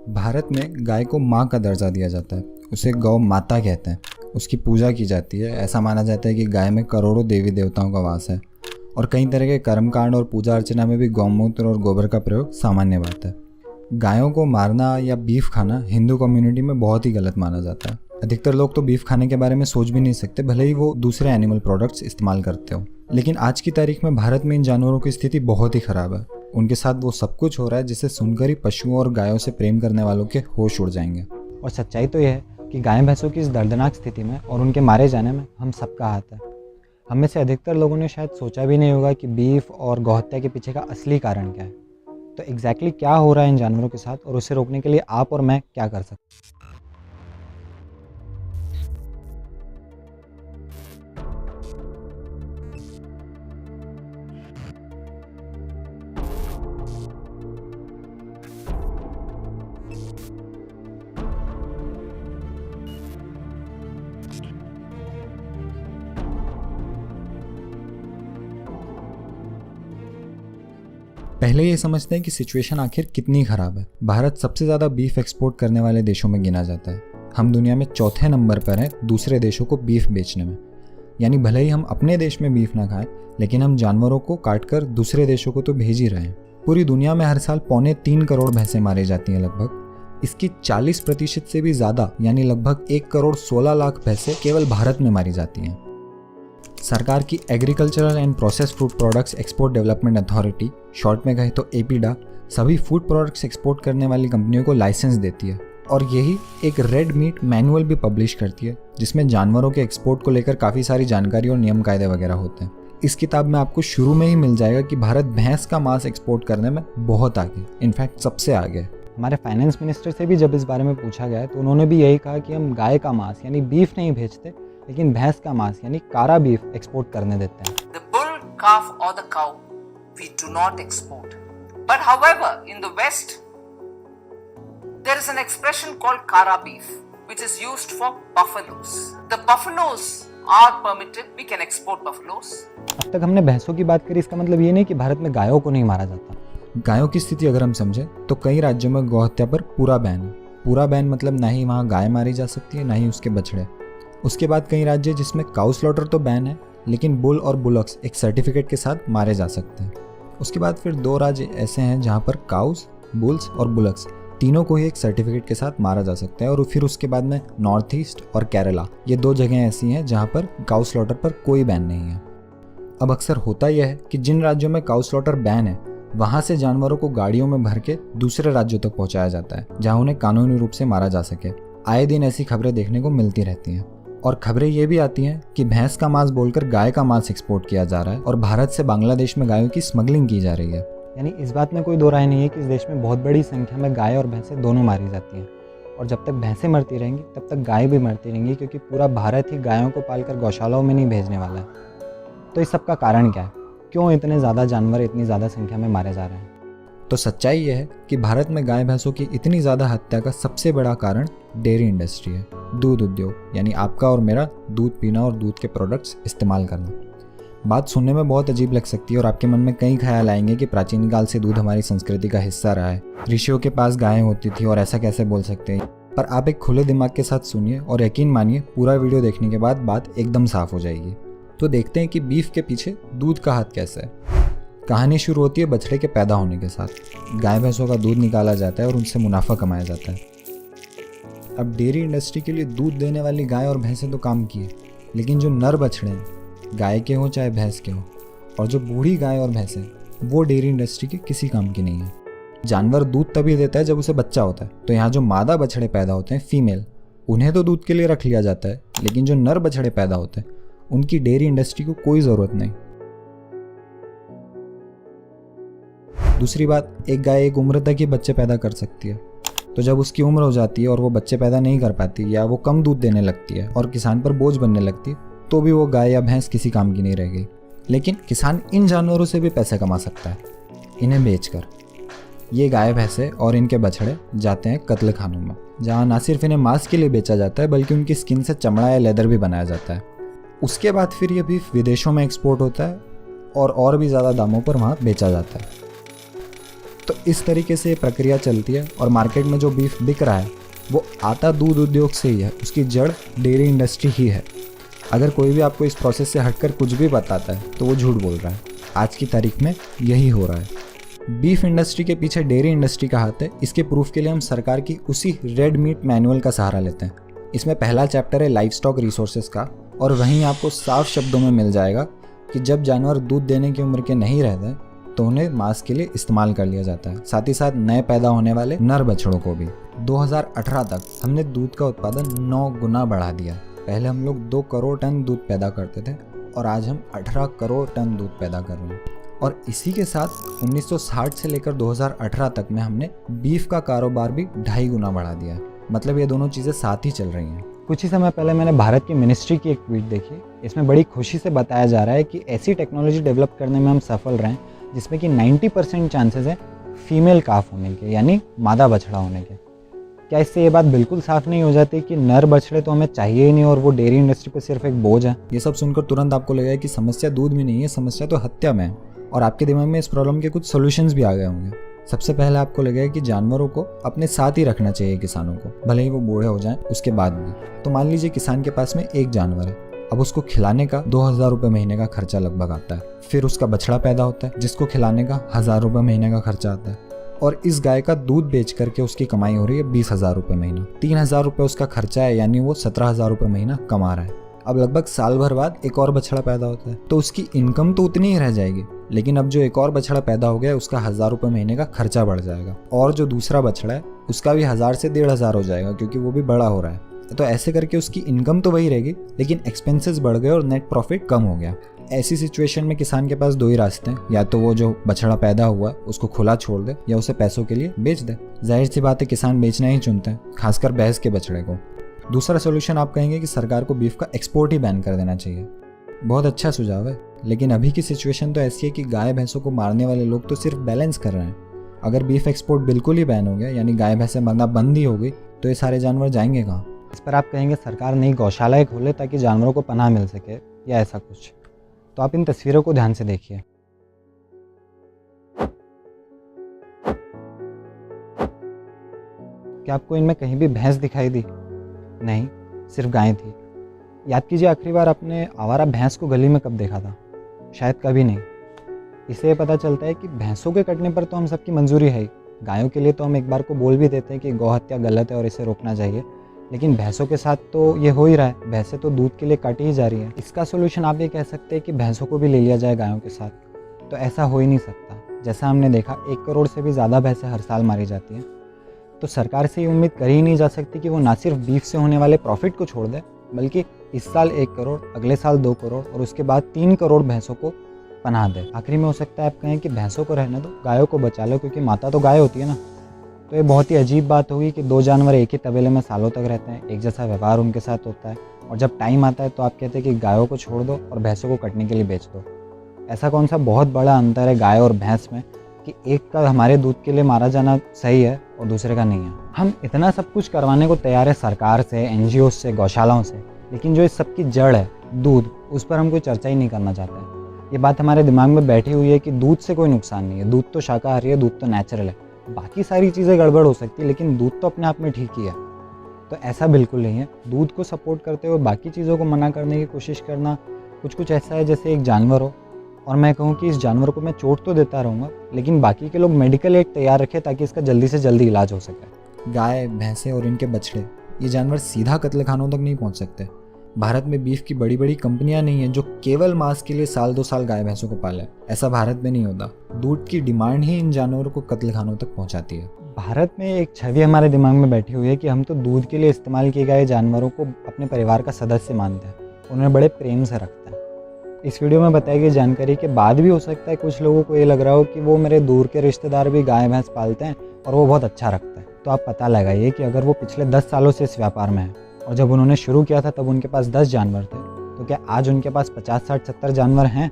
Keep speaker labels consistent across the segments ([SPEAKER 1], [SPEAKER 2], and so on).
[SPEAKER 1] भारत में गाय को माँ का दर्जा दिया जाता है। उसे गौ माता कहते हैं। उसकी पूजा की जाती है। ऐसा माना जाता है कि गाय में करोड़ों देवी देवताओं का वास है और कई तरह के कर्मकांड और पूजा अर्चना में भी गौमूत्र और गोबर का प्रयोग सामान्य बात है। गायों को मारना या बीफ खाना हिंदू कम्युनिटी में बहुत ही गलत माना जाता है। अधिकतर लोग तो बीफ खाने के बारे में सोच भी नहीं सकते, भले ही वो दूसरे एनिमल प्रोडक्ट्स इस्तेमाल करते हो। लेकिन आज की तारीख में भारत में इन जानवरों की स्थिति बहुत ही खराब है। उनके साथ वो सब कुछ हो रहा है जिसे सुनकर ही पशुओं और गायों से प्रेम करने वालों के होश उड़ जाएंगे।
[SPEAKER 2] और सच्चाई तो यह है कि गाय भैंसों की इस दर्दनाक स्थिति में और उनके मारे जाने में हम सबका हाथ है। हम में से अधिकतर लोगों ने शायद सोचा भी नहीं होगा कि बीफ और गौहत्या के पीछे का असली कारण क्या है। तो एग्जैक्टली क्या हो रहा है इन जानवरों के साथ और उसे रोकने के लिए आप और मैं क्या कर सकते हैं।
[SPEAKER 1] पहले ये समझते हैं कि सिचुएशन आखिर कितनी खराब है। भारत सबसे ज़्यादा बीफ एक्सपोर्ट करने वाले देशों में गिना जाता है। हम दुनिया में चौथे नंबर पर हैं दूसरे देशों को बीफ बेचने में। यानी भले ही हम अपने देश में बीफ ना खाएं, लेकिन हम जानवरों को काटकर दूसरे देशों को तो भेज ही रहे हैं। पूरी दुनिया में हर साल 3.25 करोड़ भैंसें मारी जाती हैं लगभग। इसकी 40% से भी ज़्यादा यानी लगभग 1,16,00,000 भैंसें केवल भारत में मारी जाती हैं। सरकार की agricultural and process food products export development authority, short में कहें तो एपीडा, सभी फूड प्रोडक्ट्स एक्सपोर्ट करने वाली कंपनियों को लाइसेंस देती है और यही एक रेड मीट मैनुअल भी पब्लिश करती है जिसमें जानवरों के एक्सपोर्ट को लेकर काफ़ी सारी जानकारी और नियम कायदे वगैरह होते हैं। इस किताब में आपको शुरू में ही मिल जाएगा कि भारत भैंस का मांस एक्सपोर्ट करने में बहुत आगे, इनफैक्ट सबसे आगे।
[SPEAKER 2] हमारे फाइनेंस मिनिस्टर से भी जब इस बारे में पूछा गया तो उन्होंने भी यही कहा कि हम गाय का मांस यानी बीफ नहीं भेजते, लेकिन भैंस का मांस यानी कारा बीफ एक्सपोर्ट करने देते हैं।
[SPEAKER 3] The bull, calf or the cow we do not export. But however, in the West, there is an expression called kara beef, which is used for buffaloes. The buffaloes are permitted, we can export buffaloes.
[SPEAKER 2] अब तक हमने भैंसों की बात करी, इसका मतलब ये नहीं कि भारत में गायों को नहीं मारा जाता।
[SPEAKER 1] गायों की स्थिति अगर हम समझें तो कई राज्यों में गौहत्या पर पूरा बैन है। पूरा बैन मतलब ना ही वहाँ गाय मारी जा सकती है ना ही उसके बछड़े। उसके बाद कई राज्य जिसमें काउ स्लॉटर तो बैन है, लेकिन बुल और बुलक्स एक सर्टिफिकेट के साथ मारे जा सकते हैं। उसके बाद फिर 2 राज्य ऐसे हैं जहाँ पर काउस, बुल्स और बुलक्स तीनों को ही एक सर्टिफिकेट के साथ मारा जा सकता है। और फिर उसके बाद में नॉर्थ ईस्ट और केरला, ये 2 जगह ऐसी हैं जहाँ पर काउ स्लॉटर पर कोई बैन नहीं है। अब अक्सर होता यह है कि जिन राज्यों में काउ स्लॉटर बैन है वहाँ से जानवरों को गाड़ियों में भर के दूसरे राज्यों तक पहुँचाया जाता है जहाँ उन्हें कानूनी रूप से मारा जा सके। आए दिन ऐसी खबरें देखने को मिलती रहती हैं और खबरें ये भी आती हैं कि भैंस का मांस बोलकर गाय का मांस एक्सपोर्ट किया जा रहा है और भारत से बांग्लादेश में गायों की स्मगलिंग की जा रही है।
[SPEAKER 2] यानी इस बात में कोई दो राय नहीं है कि इस देश में बहुत बड़ी संख्या में गाय और भैंसें दोनों मारी जाती हैं और जब तक भैंसें मरती रहेंगी तब तक गाय भी मरती रहेंगी, क्योंकि पूरा भारत ही गायों को पालकर गौशालाओं में नहीं भेजने वाला है। तो इस सब का कारण क्या है? क्यों इतने ज़्यादा जानवर इतनी ज़्यादा संख्या में मारे जा रहे हैं?
[SPEAKER 1] तो सच्चाई यह है कि भारत में गाय भैंसों की इतनी ज़्यादा हत्या का सबसे बड़ा कारण डेयरी इंडस्ट्री है, दूध उद्योग, यानी आपका और मेरा दूध पीना और दूध के प्रोडक्ट्स इस्तेमाल करना। बात सुनने में बहुत अजीब लग सकती है और आपके मन में कई ख्याल आएंगे कि प्राचीन काल से दूध हमारी संस्कृति का हिस्सा रहा है, ऋषियों के पास गायें होती थी और ऐसा कैसे बोल सकते हैं। पर आप एक खुले दिमाग के साथ सुनिए और यकीन मानिए पूरा वीडियो देखने के बाद बात एकदम साफ हो जाएगी। तो देखते हैं कि बीफ के पीछे दूध का हाथ कैसे है। कहानी शुरू होती है बछड़े के पैदा होने के साथ। गाय भैंसों का दूध निकाला जाता है और उनसे मुनाफा कमाया जाता है। अब डेयरी इंडस्ट्री के लिए दूध देने वाली गाय और भैंसें तो काम की है, लेकिन जो नर बछड़े हैं, गाय के हों चाहे भैंस के हों, और जो बूढ़ी गाय और भैंसें, वो डेयरी इंडस्ट्री के किसी काम की नहीं है। जानवर दूध तभी देता है जब उसे बच्चा होता है। तो यहाँ जो मादा बछड़े पैदा होते हैं, फीमेल, उन्हें तो दूध के लिए रख लिया जाता है, लेकिन जो नर बछड़े पैदा होते हैं उनकी डेयरी इंडस्ट्री को कोई ज़रूरत नहीं। दूसरी बात, एक गाय एक उम्र तक ही बच्चे पैदा कर सकती है। तो जब उसकी उम्र हो जाती है और वो बच्चे पैदा नहीं कर पाती या वो कम दूध देने लगती है और किसान पर बोझ बनने लगती है, तो भी वो गाय या भैंस किसी काम की नहीं रह गई। लेकिन किसान इन जानवरों से भी पैसे कमा सकता है, इन्हें बेचकर। ये गाय भैंसे और इनके बछड़े जाते हैं कत्ल खानों में, जहाँ ना सिर्फ इन्हें मांस के लिए बेचा जाता है बल्कि उनकी स्किन से चमड़ा या लेदर भी बनाया जाता है। उसके बाद फिर ये बीफ विदेशों में एक्सपोर्ट होता है और भी ज़्यादा दामों पर वहाँ बेचा जाता है। तो इस तरीके से ये प्रक्रिया चलती है और मार्केट में जो बीफ बिक रहा है वो आता दूध उद्योग से ही है, उसकी जड़ डेयरी इंडस्ट्री ही है। अगर कोई भी आपको इस प्रोसेस से हटकर कुछ भी बताता है तो वो झूठ बोल रहा है। आज की तारीख में यही हो रहा है। बीफ इंडस्ट्री के पीछे डेयरी इंडस्ट्री का हाथ है। इसके प्रूफ के लिए हम सरकार की उसी रेड मीट मैनुअल का सहारा लेते हैं। इसमें पहला चैप्टर है लाइफ स्टॉक रिसोर्सेज का, और वहीं आपको साफ शब्दों में मिल जाएगा कि जब जानवर दूध देने की उम्र के नहीं रहते तो उन्हें मांस के लिए इस्तेमाल कर लिया जाता है, साथ ही साथ नए पैदा होने वाले नर बछड़ों को भी। 2018 तक हमने दूध का उत्पादन 9 गुना बढ़ा दिया। पहले हम लोग 2 करोड़ टन दूध पैदा करते थे और आज हम 18 करोड़ टन दूध पैदा कर रहे हैं। और इसी के साथ 1960 से लेकर 2018 तक में हमने बीफ का कारोबार भी 2.5 गुना बढ़ा दिया है। मतलब ये दोनों चीज़ें साथ ही चल रही हैं।
[SPEAKER 2] कुछ ही समय पहले मैंने भारत की मिनिस्ट्री की एक ट्वीट देखी। इसमें बड़ी खुशी से बताया जा रहा है कि ऐसी टेक्नोलॉजी डेवलप करने में हम सफल रहे हैं जिसमें कि 90% चांसेस हैं फीमेल काफ होने के, यानी मादा बछड़ा होने के। क्या इससे ये बात बिल्कुल साफ नहीं हो जाती कि नर बछड़े तो हमें चाहिए ही नहीं और वो डेयरी इंडस्ट्री पर सिर्फ एक बोझ है?
[SPEAKER 1] ये सब सुनकर तुरंत आपको लगेगा कि समस्या दूध में नहीं है, समस्या तो हत्या में है। और आपके दिमाग में इस प्रॉब्लम के कुछ सोल्यूशंस भी आ गए होंगे। सबसे पहले आपको लगेगा कि जानवरों को अपने साथ ही रखना चाहिए किसानों को, भले ही वो बूढ़े हो जाएं उसके बाद भी। तो मान लीजिए किसान के पास में एक जानवर है, अब उसको खिलाने का 2000 रुपये महीने का खर्चा लगभग आता है। फिर उसका बछड़ा पैदा होता है जिसको खिलाने का 1000 रुपये महीने का खर्चा आता है। और इस गाय का दूध बेच करके उसकी कमाई हो रही है 20,000 रुपये महीना। 3,000 रुपये उसका खर्चा है, यानी वो 17,000 रुपये महीना कमा रहा है। अब लगभग साल भर बाद एक और बछड़ा पैदा होता है तो उसकी इनकम तो उतनी ही रह जाएगी, लेकिन अब जो एक और बछड़ा पैदा हो गया है उसका 1000 रुपये महीने का खर्चा बढ़ जाएगा। और जो दूसरा बछड़ा है उसका भी 1000 से 1500 हो जाएगा क्योंकि वो भी बड़ा हो रहा है। तो ऐसे करके उसकी इनकम तो वही रहेगी, लेकिन एक्सपेंसेस बढ़ गए और नेट प्रॉफिट कम हो गया। ऐसी सिचुएशन में किसान के पास 2 ही रास्ते हैं, या तो वो जो बछड़ा पैदा हुआ उसको खुला छोड़ दे या उसे पैसों के लिए बेच दे। जाहिर सी बात है किसान बेचना ही चुनते हैं, खासकर भैंस के बछड़े को। दूसरा सोल्यूशन आप कहेंगे कि सरकार को बीफ का एक्सपोर्ट ही बैन कर देना चाहिए। बहुत अच्छा सुझाव है, लेकिन अभी की सिचुएशन तो ऐसी है कि गाय भैंसों को मारने वाले लोग तो सिर्फ बैलेंस कर रहे हैं। अगर बीफ एक्सपोर्ट बिल्कुल ही बैन हो गया, यानी गाय भैंसें मरना बंद ही हो गई, तो ये सारे जानवर जाएंगे कहाँ?
[SPEAKER 2] इस पर आप कहेंगे सरकार नई गौशालाएं खोले ताकि जानवरों को पनाह मिल सके, या ऐसा कुछ। तो आप इन तस्वीरों को ध्यान से देखिए। क्या आपको इनमें कहीं भी भैंस दिखाई दी? नहीं, सिर्फ गाय थी। याद कीजिए आखिरी बार आपने आवारा भैंस को गली में कब देखा था? शायद कभी नहीं। इससे पता चलता है कि भैंसों के कटने पर तो हम सबकी मंजूरी है ही। गायों के लिए तो हम एक बार को बोल भी देते हैं कि गौ हत्या गलत है और इसे रोकना चाहिए, लेकिन भैंसों के साथ तो ये हो ही रहा है। भैंसें तो दूध के लिए काटी ही जा रही है। इसका सोल्यूशन आप ये कह सकते हैं कि भैंसों को भी ले लिया जाए गायों के साथ, तो ऐसा हो ही नहीं सकता। जैसा हमने देखा 1 करोड़ से भी ज़्यादा भैंसें हर साल मारी जाती हैं, तो सरकार से ये उम्मीद कर ही नहीं जा सकती कि वो ना सिर्फ बीफ से होने वाले प्रॉफिट को छोड़ दे, बल्कि इस साल 1 करोड़, अगले साल 2 करोड़ और उसके बाद 3 करोड़ भैंसों को पनाह दे। आखिरी में हो सकता है आप कहें कि भैंसों को रहने दो, गायों को बचा लो, क्योंकि माता तो गाय होती है ना। तो ये बहुत ही अजीब बात होगी कि 2 जानवर एक ही तबेले में सालों तक रहते हैं, एक जैसा व्यवहार उनके साथ होता है, और जब टाइम आता है तो आप कहते हैं कि गायों को छोड़ दो और भैंसों को कटने के लिए बेच दो। ऐसा कौन सा बहुत बड़ा अंतर है गाय और भैंस में कि एक का हमारे दूध के लिए मारा जाना सही है और दूसरे का नहीं है? हम इतना सब कुछ करवाने को तैयार है सरकार से, NGO से, गौशालाओं से, लेकिन जो इस सब की जड़ है दूध, उस पर हम कोई चर्चा ही नहीं करना चाहते हैं। ये बात हमारे दिमाग में बैठी हुई है कि दूध से कोई नुकसान नहीं है, दूध तो शाकाहारी है, दूध तो नेचुरल है, बाकी सारी चीज़ें गड़बड़ हो सकती है लेकिन दूध तो अपने आप में ठीक ही है। तो ऐसा बिल्कुल नहीं है। दूध को सपोर्ट करते हुए बाकी चीज़ों को मना करने की कोशिश करना कुछ ऐसा है जैसे एक जानवर हो और मैं कहूँ कि इस जानवर को मैं चोट तो देता रहूँगा, लेकिन बाकी के लोग मेडिकल एड तैयार रखें ताकि इसका जल्दी से जल्दी इलाज हो सके।
[SPEAKER 1] गाय, भैंसें और इनके बछड़े, ये जानवर सीधा कत्लखानों तक नहीं पहुंच सकते। भारत में बीफ की बड़ी बड़ी कंपनियां नहीं हैं जो केवल मांस के लिए साल 2 साल गाय भैंसों को पाले। ऐसा भारत में नहीं होता। दूध की डिमांड ही इन जानवरों को कत्लखानों तक पहुंचाती है।
[SPEAKER 2] भारत में एक छवि हमारे दिमाग में बैठी हुई है कि हम तो दूध के लिए इस्तेमाल किए गए जानवरों को अपने परिवार का सदस्य मानते हैं, उन्हें बड़े प्रेम से रखते हैं। इस वीडियो में बताई गई जानकारी के बाद भी हो सकता है कुछ लोगों को ये लग रहा हो कि वो मेरे दूर के रिश्तेदार भी गाय भैंस पालते हैं और वो बहुत अच्छा रखते हैं। तो आप पता लगाइए कि अगर वो पिछले 10 सालों से इस व्यापार में है और जब उन्होंने शुरू किया था तब उनके पास 10 जानवर थे, तो क्या आज उनके पास 50, 60, 70 जानवर हैं?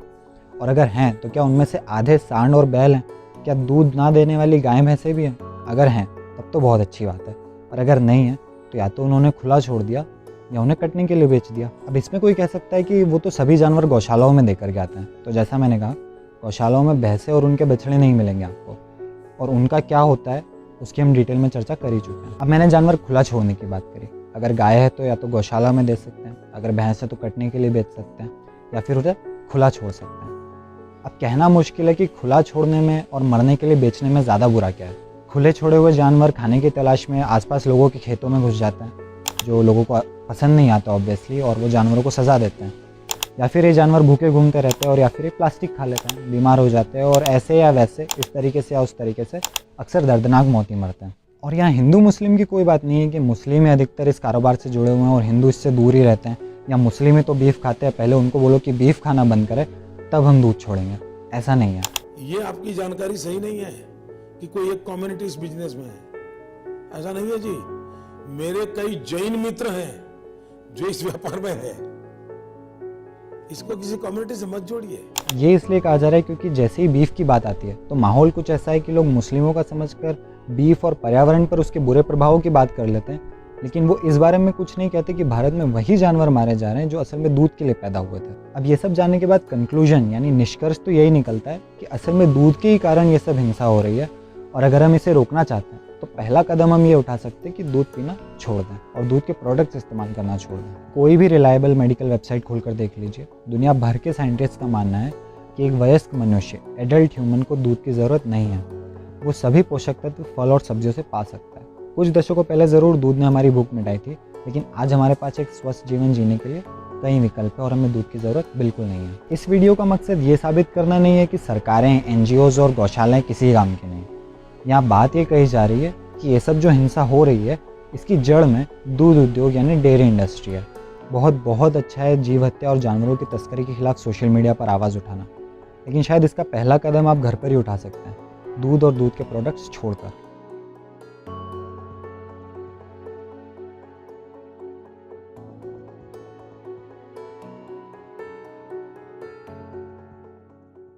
[SPEAKER 2] और अगर हैं तो क्या उनमें से आधे सांड और बैल हैं? क्या दूध ना देने वाली गाय भैंसें भी हैं? अगर हैं तब तो बहुत अच्छी बात है, और अगर नहीं है तो या तो उन्होंने खुला छोड़ दिया या उन्हें कटने के लिए बेच दिया। अब इसमें कोई कह सकता है कि वो तो सभी जानवर गौशालाओं में देकर के आते हैं, तो जैसा मैंने कहा गौशालाओं में भैंसें और उनके बछड़े नहीं मिलेंगे आपको, और उनका क्या होता है उसकी हम डिटेल में चर्चा कर ही चुके हैं। अब मैंने जानवर खुला छोड़ने की बात करी। अगर गाय है तो या तो गौशाला में दे सकते हैं, अगर भैंस है तो कटने के लिए बेच सकते हैं, या फिर उसे खुला छोड़ सकते हैं। अब कहना मुश्किल है कि खुला छोड़ने में और मरने के लिए बेचने में ज़्यादा बुरा क्या है। खुले छोड़े हुए जानवर खाने की तलाश में आसपास लोगों के खेतों में घुस जाते हैं, जो लोगों को पसंद नहीं आता ऑब्वियसली, और वो जानवरों को सज़ा देते हैं। या फिर ये जानवर भूखे घूमते रहते हैं, और या फिर ये प्लास्टिक खा लेते हैं, बीमार हो जाते हैं, और ऐसे या वैसे इस तरीके से या उस तरीके से अक्सर दर्दनाक मौत ही मरते हैं। और यहाँ हिंदू मुस्लिम की कोई बात नहीं है कि मुस्लिम ही अधिकतर इस कारोबार से जुड़े हुए हैं और हिंदू इससे दूर ही रहते हैं, या मुस्लिम ही तो बीफ खाते हैं, पहले उनको बोलो कि बीफ खाना बंद करें तब हम दूध छोड़ेंगे। ऐसा नहीं है।
[SPEAKER 4] ये आपकी जानकारी सही नहीं है कि कोई एक कम्युनिटी इस बिजनेस में है, ऐसा नहीं है जी। मेरे कई जैन मित्र हैं जो इस व्यापार में है। इसको किसी कम्युनिटी से मत जोड़िए।
[SPEAKER 2] ये इसलिए कहा जा रहा है क्योंकि जैसे ही बीफ की बात आती है तो माहौल कुछ ऐसा है कि लोग मुस्लिमों का समझकर बीफ और पर्यावरण पर उसके बुरे प्रभावों की बात कर लेते हैं, लेकिन वो इस बारे में कुछ नहीं कहते कि भारत में वही जानवर मारे जा रहे हैं जो असल में दूध के लिए पैदा हुए थे। अब ये सब जानने के बाद कंक्लूजन यानी निष्कर्ष तो यही निकलता है कि असल में दूध के ही कारण ये सब हिंसा हो रही है, और अगर हम इसे रोकना चाहते हैं तो पहला कदम हम ये उठा सकते हैं कि दूध पीना छोड़ दें और दूध के प्रोडक्ट्स इस्तेमाल करना छोड़ दें। कोई भी रिलायबल मेडिकल वेबसाइट खोलकर देख लीजिए, दुनिया भर के साइंटिस्ट का मानना है कि एक वयस्क मनुष्य एडल्ट ह्यूमन को दूध की ज़रूरत नहीं है। वो सभी पोषक तत्व फल और सब्जियों से पा सकता है। कुछ दशकों पहले ज़रूर दूध ने हमारी भूख मिटाई थी, लेकिन आज हमारे पास एक स्वस्थ जीवन जीने के लिए कई विकल्प है और हमें दूध की ज़रूरत बिल्कुल नहीं है। इस वीडियो का मकसद ये साबित करना नहीं है कि सरकारें, NGOs और गौशालाएं किसी काम की नहीं। यहाँ बात ये कही जा रही है कि ये सब जो हिंसा हो रही है इसकी जड़ में दूध उद्योग यानी डेयरी इंडस्ट्री है। बहुत अच्छा है जीव हत्या और जानवरों की तस्करी के खिलाफ सोशल मीडिया पर आवाज़ उठाना, लेकिन शायद इसका पहला कदम आप घर पर ही उठा सकते हैं, दूध और दूध के प्रोडक्ट्स छोड़कर।